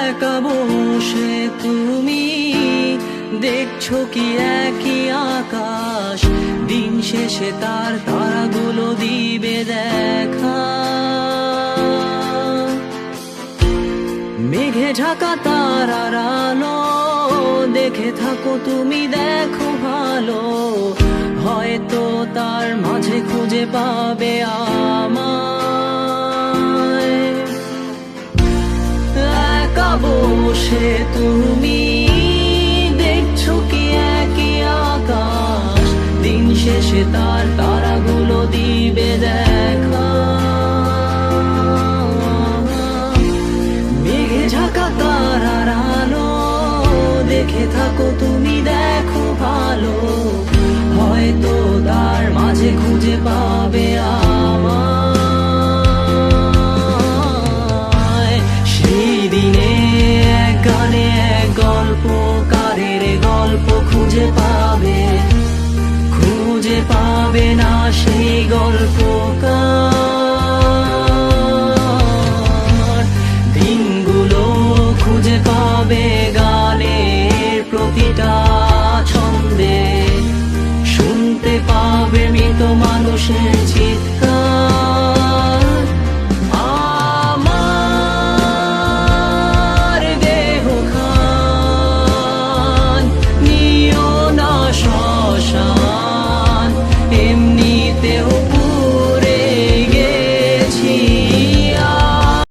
একা বসে তুমি দেখছো কি একই আকাশ, দিন শেষে তার তারাগুলো দিবে দেখা। মেঘে ঢাকা তারার আলো দেখে থাকো তুমি, দেখো ভালো, হয়তো তার মাঝে খুঁজে পাবে আমায়। একা বসে তুমি দেখছো কি একই আকাশ, দিন শেষে তার তারাগুলো দিবে দেখা। মেঘে ঢাকা তারার আলো দেখে থাকো তুমি, দেখো ভালো, হয়তো তার মাঝে খুঁজে পাবে আমায়। সেই দিনে এক গানে এক গল্পকারের গল্প খুঁজে পাবে, খুঁজে পাবে না সেই গল্পকার। দিনগুলো খুঁজে পাবে গানের প্রতিটা ছন্দে, শুনতে পাবে মৃত মানুষের